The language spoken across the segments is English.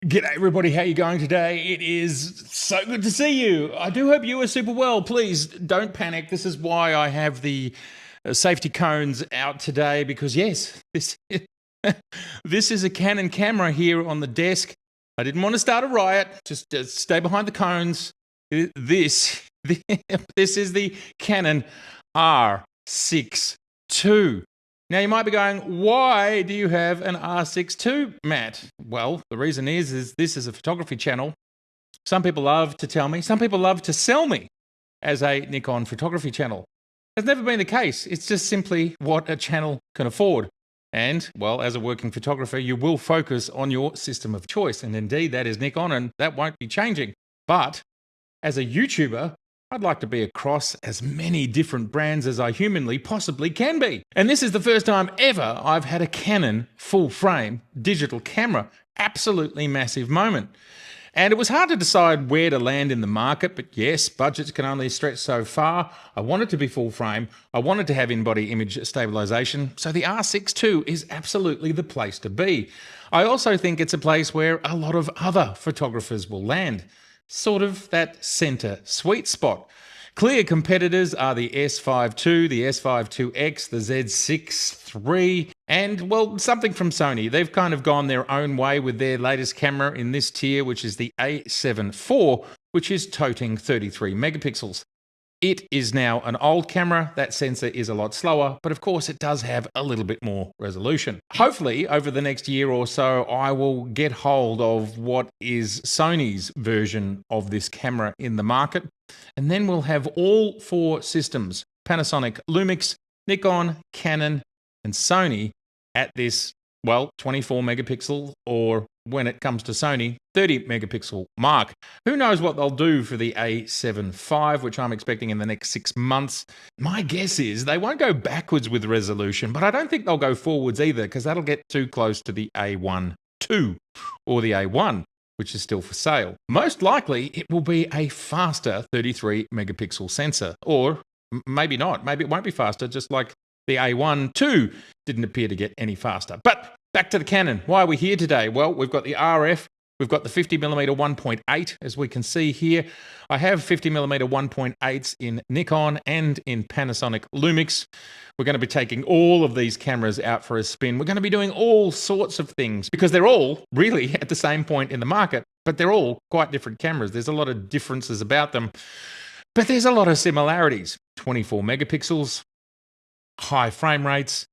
G'day everybody, how you going today? It is so good to see you. I do hope you are super well. Please don't panic. This is why I have the safety cones out today because yes, this is a Canon camera here on the desk. I didn't want to start a riot, just stay behind the cones. This is the Canon R6II. Now, you might be going, why do you have an R6II, Matt? Well, the reason is this is a photography channel. Some people love to tell me, some people love to sell me as a Nikon photography channel. That's never been the case. It's just simply what a channel can afford. And, well, as a working photographer, you will focus on your system of choice. And indeed, that is Nikon, and that won't be changing. But as a YouTuber, I'd like to be across as many different brands as I humanly possibly can be. And this is the first time ever I've had a Canon full-frame digital camera. Absolutely massive moment. And it was hard to decide where to land in the market, but yes, budgets can only stretch so far. I wanted to be full-frame. I wanted to have in-body image stabilization, so the R6II is absolutely the place to be. I also think it's a place where a lot of other photographers will land. Sort of that center sweet spot. Clear competitors are the S5II, the S5IIX, the Z6 III, and, well, something from Sony. They've kind of gone their own way with their latest camera in this tier, which is the A7 IV, which is toting 33 megapixels. It is now an old camera. That sensor is a lot slower, but of course it does have a little bit more resolution. Hopefully, over the next year or so, I will get hold of what is Sony's version of this camera in the market, and then we'll have all four systems, Panasonic Lumix, Nikon, Canon, and Sony at this, well, 24 megapixel, or when it comes to Sony, 30 megapixel mark. Who knows what they'll do for the A7 V, which I'm expecting in the next 6 months. My guess is they won't go backwards with resolution, but I don't think they'll go forwards either, because that'll get too close to the A1II or the A1, which is still for sale. Most likely, it will be a faster 33 megapixel sensor, or maybe not. Maybe it won't be faster, just like the A1II didn't appear to get any faster. But back to the Canon. Why are we here today? Well, we've got the RF, we've got the 50mm 1.8, as we can see here. I have 50mm 1.8s in Nikon and in Panasonic Lumix. We're going to be taking all of these cameras out for a spin. We're going to be doing all sorts of things because they're all really at the same point in the market, but they're all quite different cameras. There's a lot of differences about them, but there's a lot of similarities. 24 megapixels, high frame rates,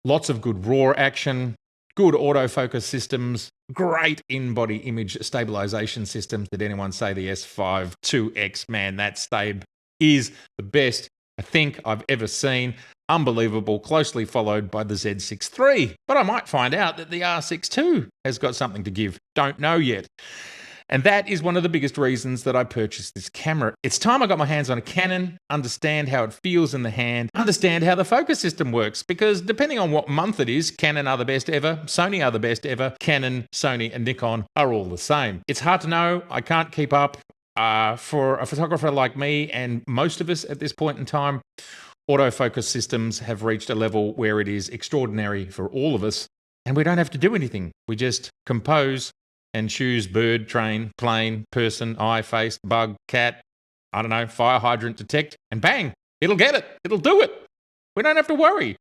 lots of good RAW action, good autofocus systems, great in-body image stabilization systems. Did anyone say the S5IIX? Man, that stab is the best I think I've ever seen. Unbelievable, closely followed by the Z6 III. But I might find out that the R6II has got something to give. Don't know yet. And that is one of the biggest reasons that I purchased this camera. It's time I got my hands on a Canon, understand how it feels in the hand, understand how the focus system works, because depending on what month it is, Canon are the best ever, Sony are the best ever, Canon, Sony, and Nikon are all the same. It's hard to know. I can't keep up. For a photographer like me and most of us at this point in time, autofocus systems have reached a level where it is extraordinary for all of us, and we don't have to do anything. We just compose and choose bird, train, plane, person, eye, face, bug, cat, I don't know, fire hydrant, detect, and bang, it'll get it. It'll do it. We don't have to worry.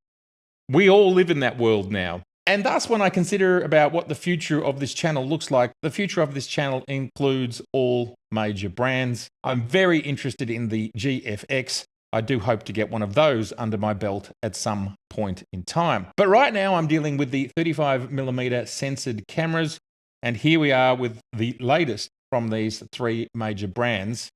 We all live in that world now. And thus, when I consider about what the future of this channel looks like, the future of this channel includes all major brands. I'm very interested in the GFX. I do hope to get one of those under my belt at some point in time. But right now, I'm dealing with the 35mm censored cameras. And here we are with the latest from these three major brands.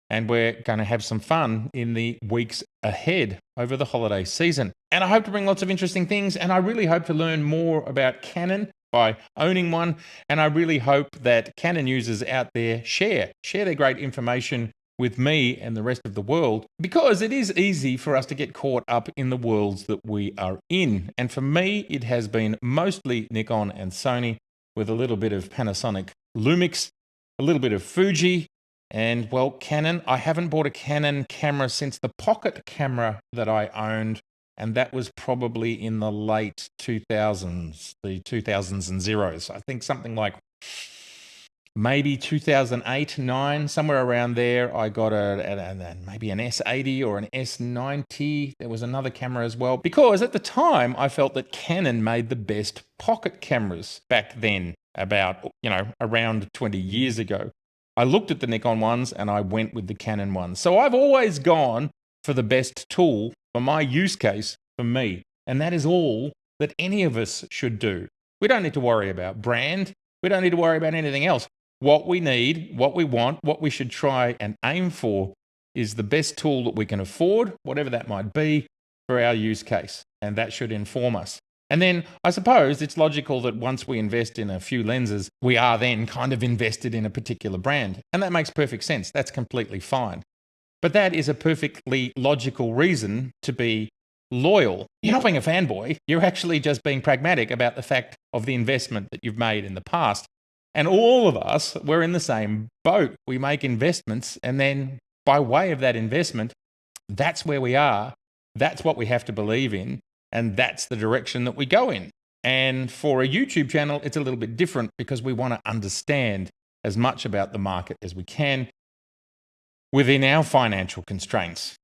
And we're going to have some fun in the weeks ahead over the holiday season. And I hope to bring lots of interesting things. And I really hope to learn more about Canon by owning one. And I really hope that Canon users out there share their great information with me and the rest of the world, because it is easy for us to get caught up in the worlds that we are in. And for me, it has been mostly Nikon and Sony, with a little bit of Panasonic Lumix, a little bit of Fuji, and, well, Canon. I haven't bought a Canon camera since the pocket camera that I owned, and that was probably in the late 2000s, the 2000s and zeros. I think something like maybe 2008, 9, somewhere around there. I got maybe an S80 or an S90. There was another camera as well, because at the time I felt that Canon made the best pocket cameras back then, about, around 20 years ago. I looked at the Nikon ones and I went with the Canon ones. So I've always gone for the best tool for my use case, for me. And that is all that any of us should do. We don't need to worry about brand. We don't need to worry about anything else. What we need, what we want, what we should try and aim for is the best tool that we can afford, whatever that might be, for our use case. And that should inform us. And then I suppose it's logical that once we invest in a few lenses, we are then kind of invested in a particular brand. And that makes perfect sense. That's completely fine. But that is a perfectly logical reason to be loyal. You're not being a fanboy. You're actually just being pragmatic about the fact of the investment that you've made in the past. And all of us, we're in the same boat. We make investments, and then by way of that investment, that's where we are. That's what we have to believe in, and that's the direction that we go in. And for a YouTube channel, it's a little bit different, because we want to understand as much about the market as we can within our financial constraints.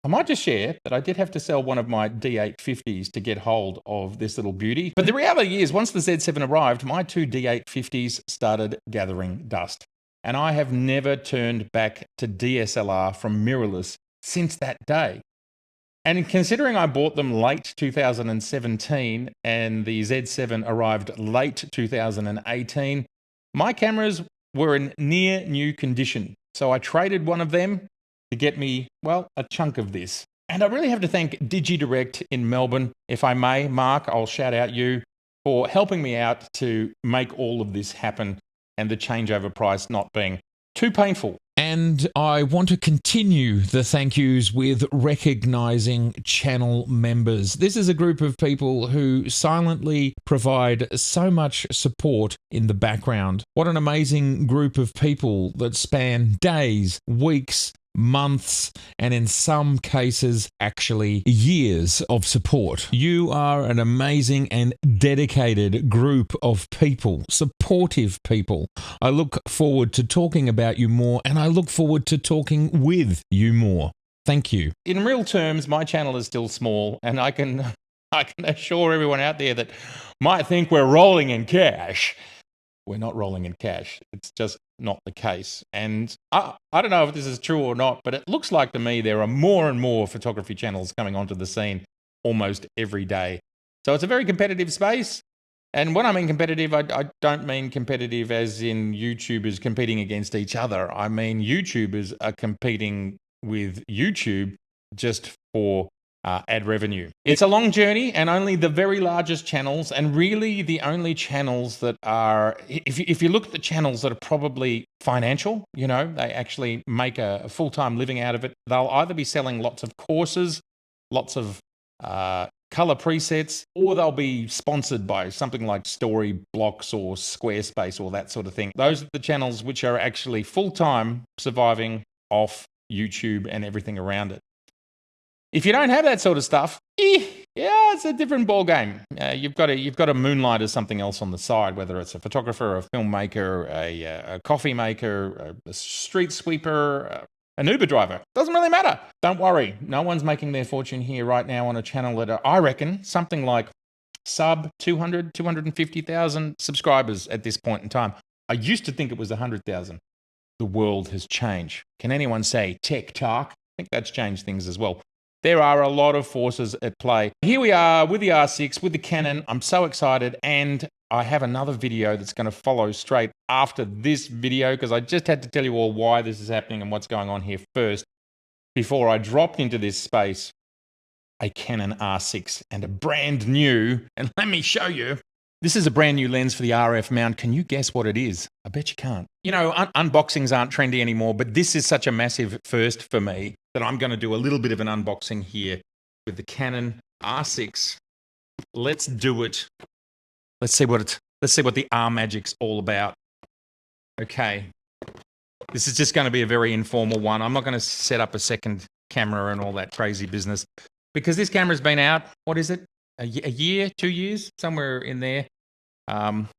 I might just share that I did have to sell one of my D850s to get hold of this little beauty. But the reality is, once the Z7 arrived, my two D850s started gathering dust. And I have never turned back to DSLR from mirrorless since that day. And considering I bought them late 2017 and the Z7 arrived late 2018, my cameras were in near new condition. So I traded one of them to get me, well, a chunk of this. And I really have to thank DigiDirect in Melbourne, if I may. Mark, I'll shout out you for helping me out to make all of this happen, and the changeover price not being too painful. And I want to continue the thank yous with recognizing channel members. This is a group of people who silently provide so much support in the background. What an amazing group of people that span days, weeks, months, and in some cases, actually years of support. You are an amazing and dedicated group of people, supportive people. I look forward to talking about you more, and I look forward to talking with you more. Thank you. In real terms, my channel is still small, and I can assure everyone out there that might think we're rolling in cash. We're not rolling in cash. It's just not the case. And I don't know if this is true or not, but it looks like to me there are more and more photography channels coming onto the scene almost every day. So it's a very competitive space. And when I mean competitive, I don't mean competitive as in YouTubers competing against each other. I mean YouTubers are competing with YouTube just for ad revenue. It's a long journey, and only the very largest channels, and really the only channels that are, if you look at the channels that are probably financial, they actually make a full-time living out of it, they'll either be selling lots of courses, lots of color presets, or they'll be sponsored by something like Storyblocks or Squarespace or that sort of thing. Those are the channels which are actually full-time surviving off YouTube and everything around it. If you don't have that sort of stuff, it's a different ball game. You've got to moonlight as something else on the side, whether it's a photographer, a filmmaker, a coffee maker, a street sweeper, an Uber driver. Doesn't really matter. Don't worry. No one's making their fortune here right now on a channel that I reckon something like sub 200, 250,000 subscribers at this point in time. I used to think it was 100,000. The world has changed. Can anyone say TikTok? I think that's changed things as well. There are a lot of forces at play. Here we are with the R6, with the Canon. I'm so excited, and I have another video that's going to follow straight after this video, because I just had to tell you all why this is happening and what's going on here first before I dropped into this space a Canon R6 and a brand new, and let me show you. This is a brand new lens for the RF mount. Can you guess what it is? I bet you can't. Unboxings aren't trendy anymore, but this is such a massive first for me that I'm going to do a little bit of an unboxing here with the Canon R6. Let's do it. Let's see what the R magic's all about. Okay. This is just going to be a very informal one. I'm not going to set up a second camera and all that crazy business, because this camera's been out, what is it? A year, 2 years, somewhere in there.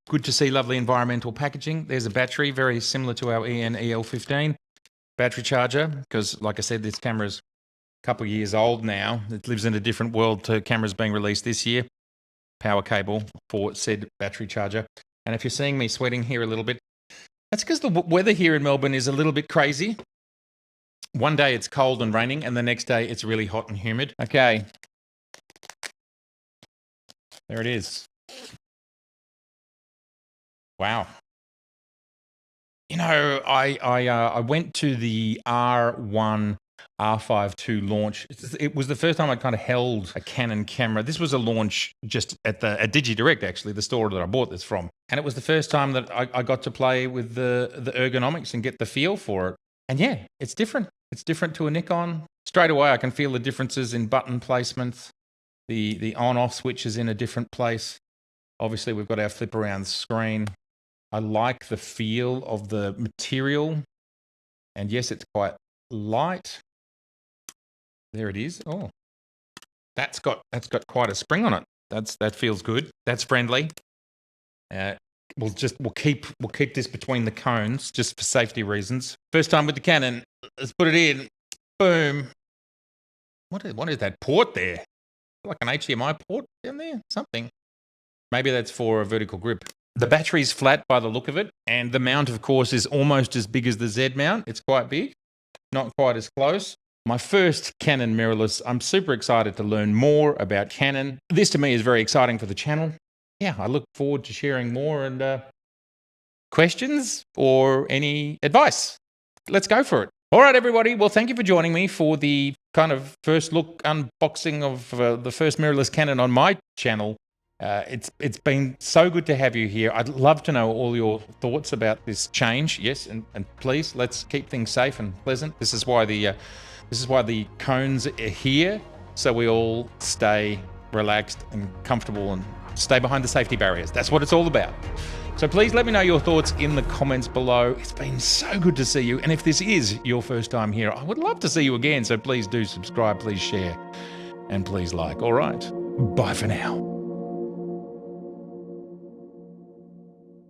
Good to see lovely environmental packaging. There's a battery, very similar to our EL15 battery charger, because like I said, this camera's a couple of years old now. It lives in a different world to cameras being released this year. Power cable for said battery charger. And if you're seeing me sweating here a little bit, that's because the weather here in Melbourne is a little bit crazy. One day it's cold and raining, and the next day it's really hot and humid. Okay. There it is. Wow. You know, I went to the R6II launch. It was the first time I kind of held a Canon camera. This was a launch just at DigiDirect, actually, the store that I bought this from. And it was the first time that I got to play with the ergonomics and get the feel for it. And yeah, it's different. It's different to a Nikon. Straight away, I can feel the differences in button placement. The on-off switch is in a different place. Obviously, we've got our flip around screen. I like the feel of the material. And yes, it's quite light. There it is. Oh, that's got quite a spring on it. That feels good. That's friendly. We'll keep this between the cones just for safety reasons. First time with the Canon. Let's put it in. Boom. What is that port there? Like an HDMI port down there? Something. Maybe that's for a vertical grip. The battery's flat by the look of it, and the mount, of course, is almost as big as the Z mount. It's quite big, not quite as close. My first Canon mirrorless. I'm super excited to learn more about Canon. This to me is very exciting for the channel. Yeah, I look forward to sharing more and questions or any advice. Let's go for it. All right, everybody. Well, thank you for joining me for the kind of first look unboxing of the first mirrorless Canon on my channel. It's been so good to have you here. I'd love to know all your thoughts about this change. Yes, and please let's keep things safe and pleasant. This is why the cones are here, so we all stay relaxed and comfortable and stay behind the safety barriers. That's what it's all about. So please let me know your thoughts in the comments below. It's been so good to see you. And if this is your first time here, I would love to see you again. So please do subscribe, please share, and please like. All right. Bye for now.